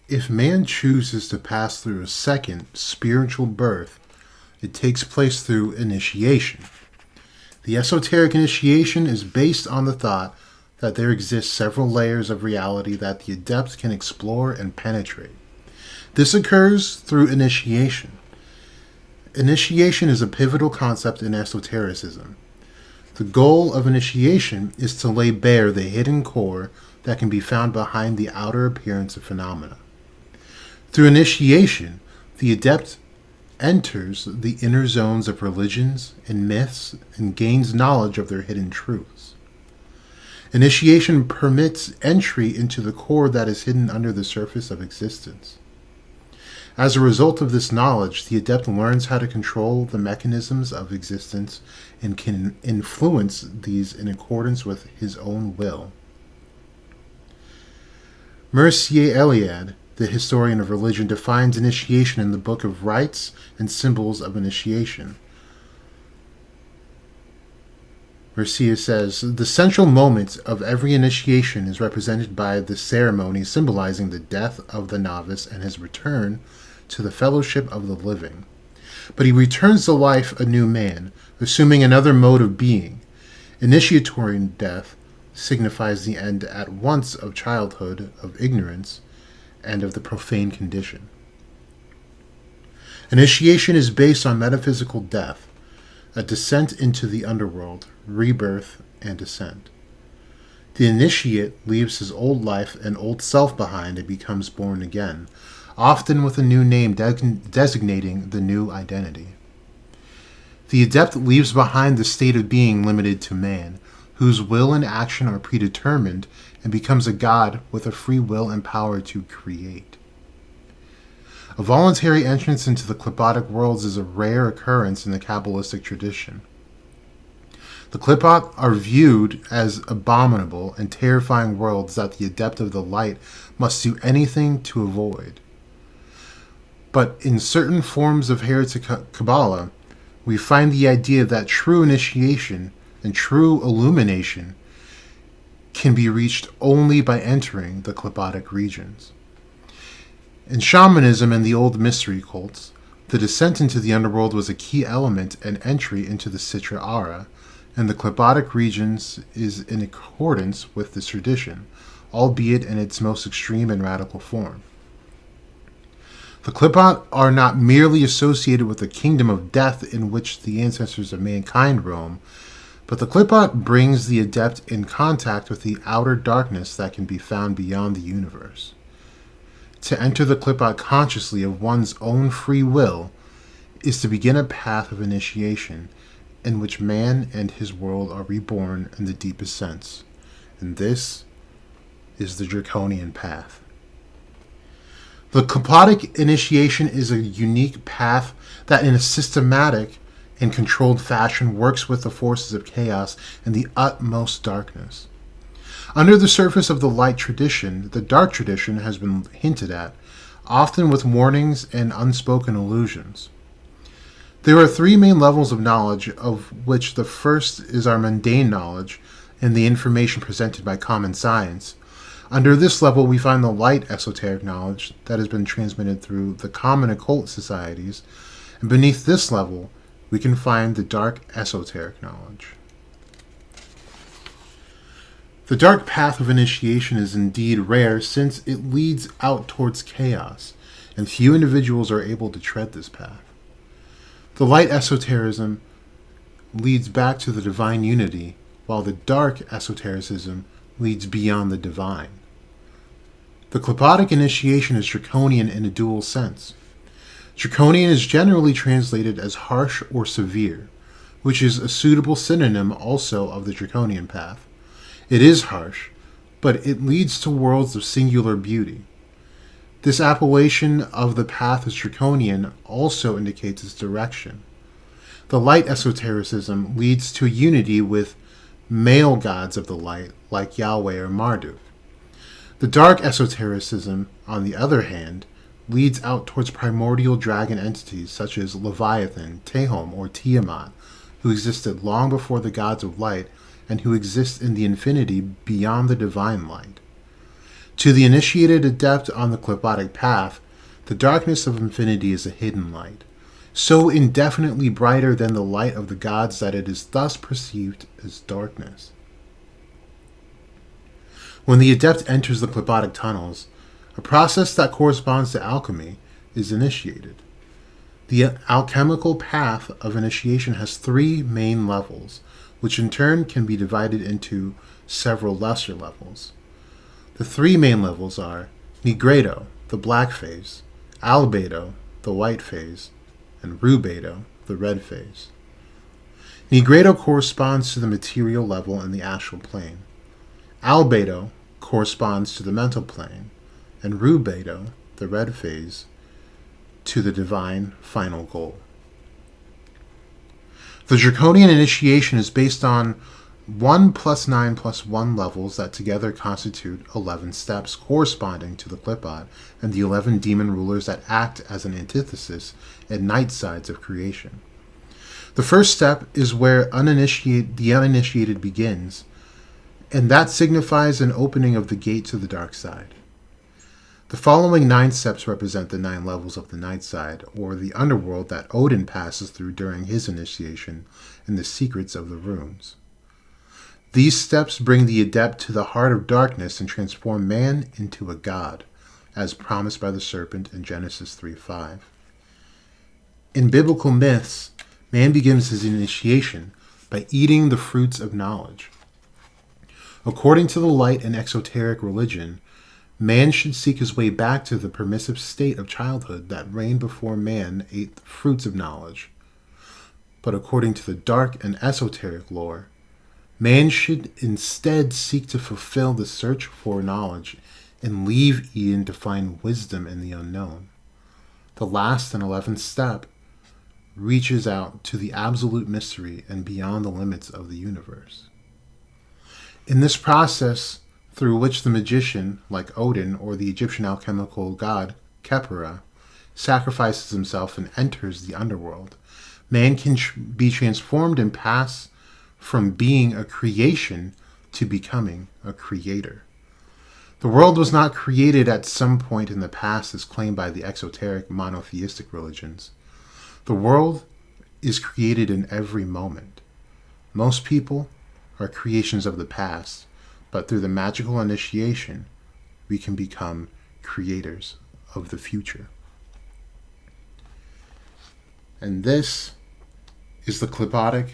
If man chooses to pass through a second spiritual birth, it takes place through initiation. The esoteric initiation is based on the thought that there exist several layers of reality that the adept can explore and penetrate. This occurs through initiation. Initiation is a pivotal concept in esotericism. The goal of initiation is to lay bare the hidden core that can be found behind the outer appearance of phenomena. Through initiation, the adept enters the inner zones of religions and myths and gains knowledge of their hidden truths. Initiation permits entry into the core that is hidden under the surface of existence. As a result of this knowledge, the adept learns how to control the mechanisms of existence and can influence these in accordance with his own will. Mircea Eliade, the historian of religion, defines initiation in the book of Rites and Symbols of Initiation. Mircea says, the central moment of every initiation is represented by the ceremony symbolizing the death of the novice and his return to the fellowship of the living. But he returns to life a new man, assuming another mode of being. Initiatory death signifies the end at once of childhood, of ignorance, and of the profane condition. Initiation is based on metaphysical death, a descent into the underworld, rebirth, and descent. The initiate leaves his old life and old self behind and becomes born again, often with a new name designating the new identity. The adept leaves behind the state of being limited to man, whose will and action are predetermined, and becomes a god with a free will and power to create. A voluntary entrance into the Qliphothic worlds is a rare occurrence in the Kabbalistic tradition. The Qliphoth are viewed as abominable and terrifying worlds that the adept of the light must do anything to avoid. But in certain forms of heretic Kabbalah, we find the idea that true initiation and true illumination can be reached only by entering the Qliphothic regions. In shamanism and the old mystery cults, the descent into the underworld was a key element and entry into the Sitra Ara, and the Qliphothic regions is in accordance with this tradition, albeit in its most extreme and radical form. The Qliphoth are not merely associated with the kingdom of death in which the ancestors of mankind roam, but the Qliphoth brings the adept in contact with the outer darkness that can be found beyond the universe. To enter the Qliphoth consciously of one's own free will is to begin a path of initiation in which man and his world are reborn in the deepest sense, and this is the draconian path. The Qliphothic initiation is a unique path that in a systematic and controlled fashion works with the forces of chaos and the utmost darkness. Under the surface of the light tradition, the dark tradition has been hinted at, often with warnings and unspoken allusions. There are three main levels of knowledge, of which the first is our mundane knowledge and the information presented by common science. Under this level, we find the light esoteric knowledge that has been transmitted through the common occult societies, and beneath this level, we can find the dark esoteric knowledge. The dark path of initiation is indeed rare since it leads out towards chaos, and few individuals are able to tread this path. The light esotericism leads back to the divine unity, while the dark esotericism leads beyond the divine. The Qliphothic initiation is draconian in a dual sense. Draconian is generally translated as harsh or severe, which is a suitable synonym also of the draconian path. It is harsh, but it leads to worlds of singular beauty. This appellation of the path as draconian also indicates its direction. The light esotericism leads to unity with male gods of the light, like Yahweh or Marduk. The dark esotericism, on the other hand, leads out towards primordial dragon entities such as Leviathan, Tehom, or Tiamat, who existed long before the gods of light and who exist in the infinity beyond the divine light. To the initiated adept on the Qlipotic path, the darkness of infinity is a hidden light, so indefinitely brighter than the light of the gods that it is thus perceived as darkness. When the adept enters the Qlipotic tunnels, a process that corresponds to alchemy is initiated. The alchemical path of initiation has 3 main levels, which in turn can be divided into several lesser levels. The 3 main levels are Nigredo, the black phase, Albedo, the white phase, and Rubedo, the red phase. Nigredo corresponds to the material level in the astral plane. Albedo corresponds to the mental plane, and Rubedo, the red phase, to the divine final goal. The draconian initiation is based on 1 + 9 + 1 levels that together constitute 11 steps corresponding to the Qlipot and the 11 demon rulers that act as an antithesis and night sides of creation. The first step is where the uninitiated begins, and that signifies an opening of the gate to the dark side. The following 9 steps represent the 9 levels of the night side, or the underworld that Odin passes through during his initiation, and the secrets of the runes. These steps bring the adept to the heart of darkness and transform man into a god, as promised by the serpent in Genesis 3:5. In biblical myths, man begins his initiation by eating the fruits of knowledge. According to the light and exoteric religion, man should seek his way back to the permissive state of childhood that reigned before man ate the fruits of knowledge. But according to the dark and esoteric lore, man should instead seek to fulfill the search for knowledge and leave Eden to find wisdom in the unknown. The last and 11th step reaches out to the absolute mystery and beyond the limits of the universe. In this process, through which the magician, like Odin or the Egyptian alchemical god Khepera, sacrifices himself and enters the underworld, man can be transformed and pass from being a creation to becoming a creator. The world was not created at some point in the past as claimed by the exoteric monotheistic religions. The world is created in every moment. Most people are creations of the past, but through the magical initiation, we can become creators of the future. And this is the Qlipotic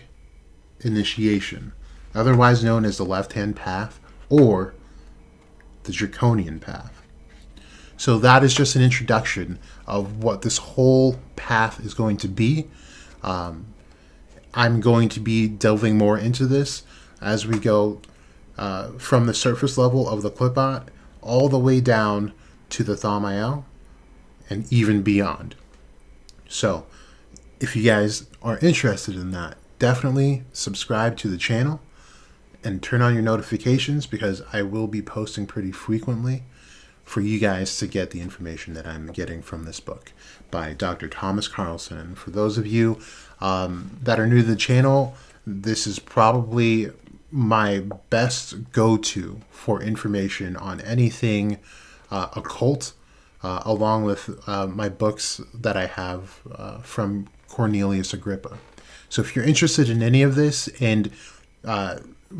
initiation, otherwise known as the left-hand path or the draconian path. So that is just an introduction of what this whole path is going to be. I'm going to be delving more into this as we go from the surface level of the Qlipot all the way down to the Thaumael and even beyond. So if you guys are interested in that, definitely subscribe to the channel and turn on your notifications, because I will be posting pretty frequently for you guys to get the information that I'm getting from this book by Dr. Thomas Carlson. And for those of you that are new to the channel, this is probably my best go-to for information on anything occult, along with my books that I have from Cornelius Agrippa. So if you're interested in any of this, and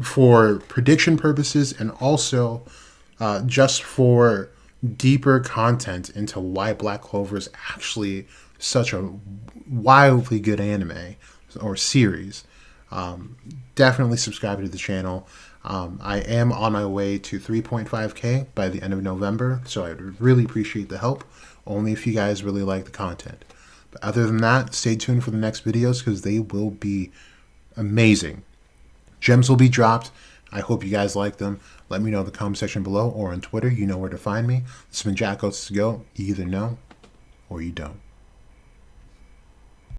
for prediction purposes, and also just for deeper content into why Black Clover is actually such a wildly good anime or series, definitely subscribe to the channel. I am on my way to 3.5K by the end of November, so I would really appreciate the help, only if you guys really like the content. But other than that, stay tuned for the next videos, because they will be amazing. Gems will be dropped. I hope you guys like them. Let me know in the comment section below or on Twitter. You know where to find me. This has been Jack OATz to go. You either know or you don't.